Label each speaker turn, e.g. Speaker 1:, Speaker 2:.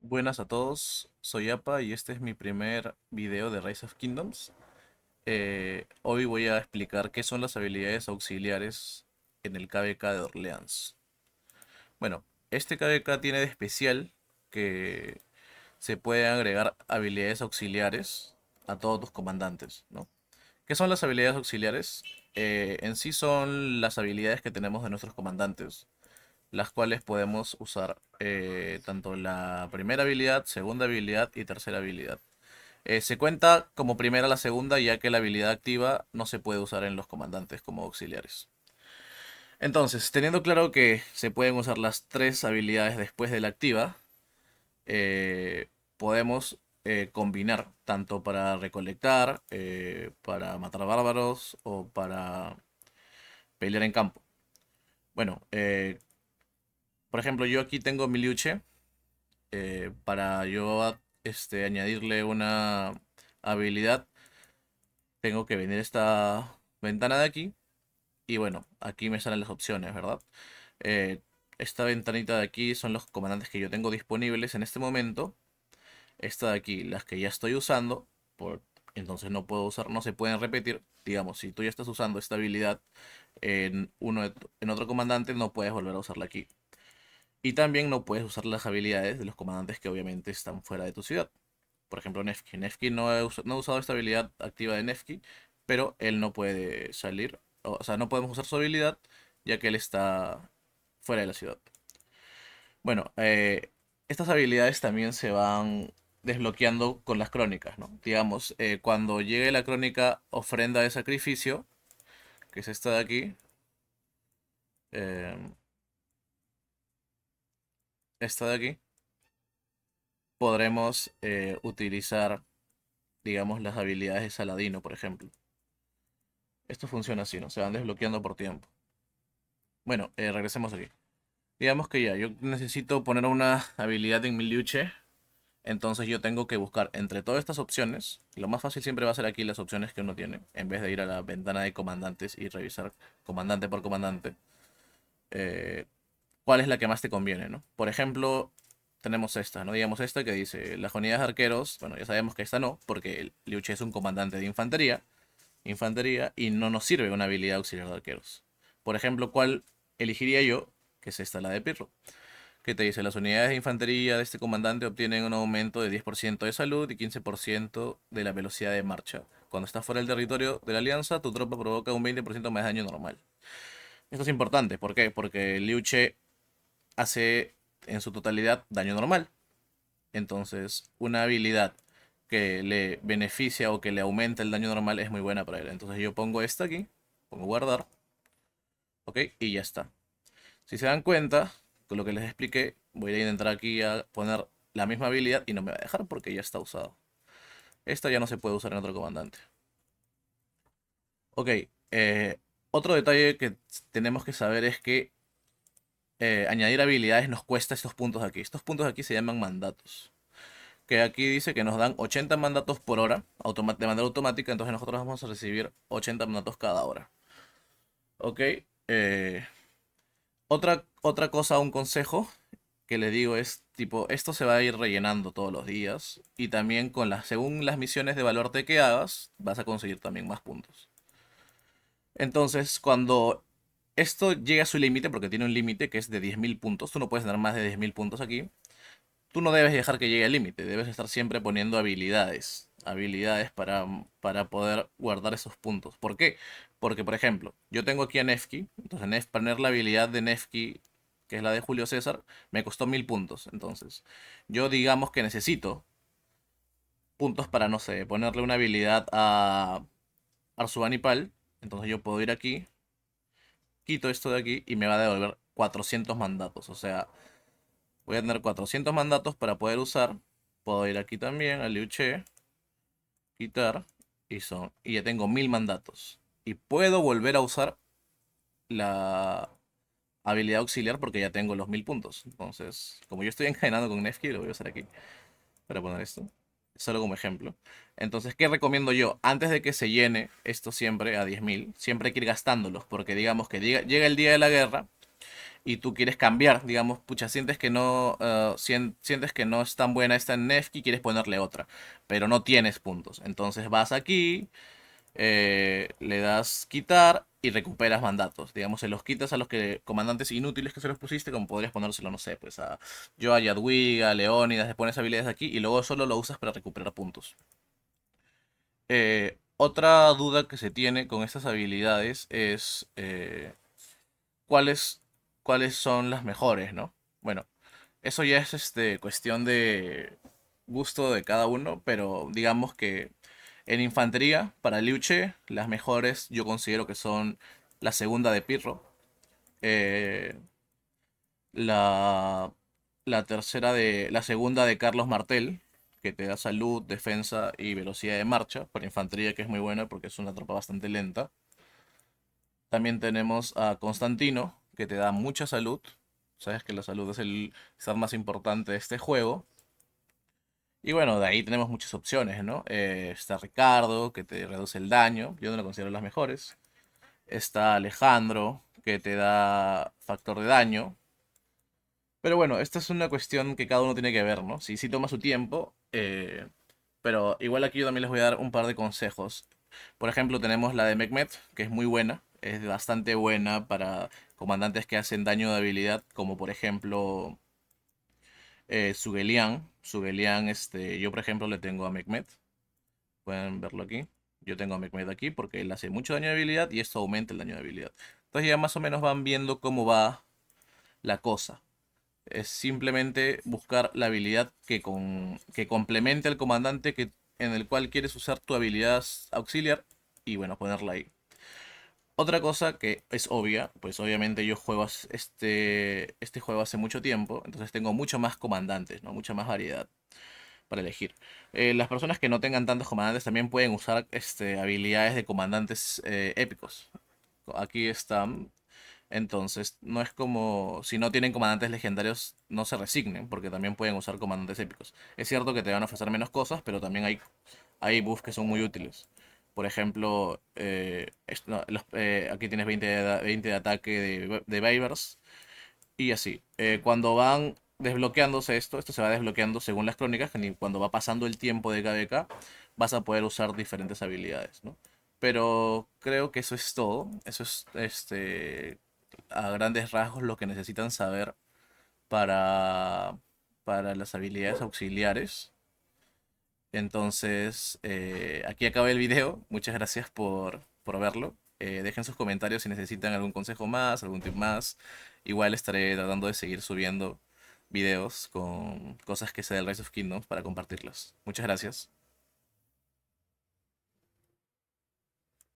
Speaker 1: Buenas a todos, soy Apa y este es mi primer video de Rise of Kingdoms. Hoy voy a explicar qué son las habilidades auxiliares en el KvK de Orleans. Bueno, este KvK tiene de especial que se pueden agregar habilidades auxiliares a todos tus comandantes, ¿no? ¿Qué son las habilidades auxiliares? En sí son las habilidades que tenemos de nuestros comandantes, las cuales podemos usar tanto la primera habilidad, segunda habilidad y tercera habilidad. Se cuenta como primera la segunda, ya que la habilidad activa no se puede usar en los comandantes como auxiliares. Entonces, teniendo claro que se pueden usar las tres habilidades después de la activa, podemos combinar tanto para recolectar, para matar bárbaros o para pelear en campo. Bueno, por ejemplo, yo aquí tengo mi Liuche. Para yo añadirle una habilidad, tengo que venir a esta ventana de aquí. Y bueno, aquí me salen las opciones, ¿verdad? Eh, Esta ventanita de aquí son los comandantes que yo tengo disponibles en este momento. Esta de aquí, las que ya estoy usando, por, entonces no puedo usar, no se pueden repetir. Digamos, si tú ya estás usando esta habilidad en otro comandante, no puedes volver a usarla aquí. Y también no puedes usar las habilidades de los comandantes que obviamente están fuera de tu ciudad. Por ejemplo, Nefki. Nefki no ha usado esta habilidad activa de Nefki, pero él no puede salir. O sea, no podemos usar su habilidad ya que él está fuera de la ciudad. Bueno, estas habilidades también se van desbloqueando con las crónicas, ¿no? Digamos, cuando llegue la crónica ofrenda de sacrificio, que es esta de aquí, eh, esta de aquí, podremos utilizar, digamos, las habilidades de Saladino, por ejemplo. Esto funciona así, ¿no? Se van desbloqueando por tiempo. Bueno, regresemos aquí. Digamos que ya, yo necesito poner una habilidad en mi Liuche. Entonces yo tengo que buscar entre todas estas opciones. Lo más fácil siempre va a ser aquí las opciones que uno tiene. En vez de ir a la ventana de comandantes y revisar comandante por comandante. eh, ¿Cuál es la que más te conviene, ¿no? Por ejemplo, tenemos esta, ¿no? Digamos esta que dice las unidades de arqueros. Bueno, ya sabemos que esta no, porque el Liuche es un comandante de infantería y no nos sirve una habilidad auxiliar de arqueros. Por ejemplo, ¿cuál elegiría yo? Que es esta, la de Pirro. Que te dice, las unidades de infantería de este comandante obtienen un aumento de 10% de salud y 15% de la velocidad de marcha. Cuando estás fuera del territorio de la alianza, tu tropa provoca un 20% más de daño normal. Esto es importante, ¿por qué? Porque Liu Che hace en su totalidad daño normal. Entonces, una habilidad que le beneficia o que le aumenta el daño normal es muy buena para él. Entonces yo pongo esta aquí, pongo guardar, ¿ok? Y ya está. Si se dan cuenta, con lo que les expliqué, voy a intentar aquí a poner la misma habilidad y no me va a dejar porque ya está usado. Esta ya no se puede usar en otro comandante. Ok, otro detalle que tenemos que saber es que añadir habilidades nos cuesta estos puntos aquí. Estos puntos aquí se llaman mandatos. Que aquí dice que nos dan 80 mandatos por hora de manera automática, entonces nosotros vamos a recibir 80 mandatos cada hora. Ok, otra cosa, un consejo que le digo es, tipo, esto se va a ir rellenando todos los días y también según las misiones de valor T que hagas, vas a conseguir también más puntos. Entonces, cuando esto llega a su límite, porque tiene un límite que es de 10.000 puntos, tú no puedes tener más de 10.000 puntos aquí, tú no debes dejar que llegue al límite, debes estar siempre poniendo habilidades para poder guardar esos puntos. ¿Por qué? Porque, por ejemplo, yo tengo aquí a Nefki, entonces poner la habilidad de Nefki, que es la de Julio César, me costó 1.000 puntos. Entonces, yo digamos que necesito puntos para, no sé, ponerle una habilidad a Arzubanipal, entonces yo puedo ir aquí, quito esto de aquí y me va a devolver 400 mandatos, o sea, voy a tener 400 mandatos para poder usar. Puedo ir aquí también a Liu Che, quitar, y ya tengo 1000 mandatos. Y puedo volver a usar la habilidad auxiliar porque ya tengo los 1000 puntos. Entonces, como yo estoy encadenando con Nefki, lo voy a usar aquí para poner esto. Solo como ejemplo. Entonces, ¿qué recomiendo yo? Antes de que se llene esto siempre a 10.000, siempre hay que ir gastándolos. Porque digamos que llega el día de la guerra y tú quieres cambiar, digamos, pucha, sientes que no, sientes que no es tan buena esta Nefki y quieres ponerle otra, pero no tienes puntos. Entonces vas aquí, le das quitar y recuperas mandatos. Digamos, se los quitas a los que comandantes inútiles que se los pusiste, como podrías ponérselo, no sé, pues a yo, a Jadwiga, a Leónidas, le pones habilidades aquí y luego solo lo usas para recuperar puntos. Otra duda que se tiene con estas habilidades es cuáles, cuáles son las mejores, ¿no? Bueno, eso ya es cuestión de gusto de cada uno, pero digamos que en infantería, para Liu Che, las mejores yo considero que son la segunda de Pirro, eh, la, la segunda de Carlos Martel, que te da salud, defensa y velocidad de marcha, para infantería que es muy buena porque es una tropa bastante lenta. También tenemos a Constantino, que te da mucha salud. Sabes que la salud es el estar más importante de este juego. Y bueno, de ahí tenemos muchas opciones, ¿no? Está Ricardo, que te reduce el daño. Yo no lo considero las mejores. Está Alejandro, que te da factor de daño. Pero bueno, esta es una cuestión que cada uno tiene que ver, ¿no? Si toma su tiempo. Pero igual aquí yo también les voy a dar un par de consejos. Por ejemplo, tenemos la de Mehmet, que es muy buena. Es bastante buena para comandantes que hacen daño de habilidad, como por ejemplo Sugelian. Sugelian, yo por ejemplo le tengo a Mehmet. Pueden verlo aquí. Yo tengo a Mehmet aquí porque él hace mucho daño de habilidad y esto aumenta el daño de habilidad. Entonces ya más o menos van viendo cómo va la cosa. Es simplemente buscar la habilidad que complemente al comandante en el cual quieres usar tu habilidad auxiliar y bueno, ponerla ahí. Otra cosa que es obvia, pues obviamente yo juego este juego hace mucho tiempo, entonces tengo mucho más comandantes, ¿no? Mucha más variedad para elegir. Las personas que no tengan tantos comandantes también pueden usar habilidades de comandantes épicos. Aquí están. Entonces, no es como si no tienen comandantes legendarios, no se resignen, porque también pueden usar comandantes épicos. Es cierto que te van a ofrecer menos cosas, pero también hay buffs que son muy útiles. Por ejemplo, no, aquí tienes 20 de ataque de Waivers y así. Cuando van desbloqueándose esto se va desbloqueando según las crónicas, que cuando va pasando el tiempo de KDK, vas a poder usar diferentes habilidades, ¿no? Pero creo que eso es todo. Eso es a grandes rasgos lo que necesitan saber para, para las habilidades auxiliares. Entonces, aquí acaba el video. Muchas gracias por verlo. Dejen sus comentarios si necesitan algún consejo más, algún tip más. Igual estaré tratando de seguir subiendo videos con cosas que sé del Rise of Kingdoms para compartirlos. Muchas gracias.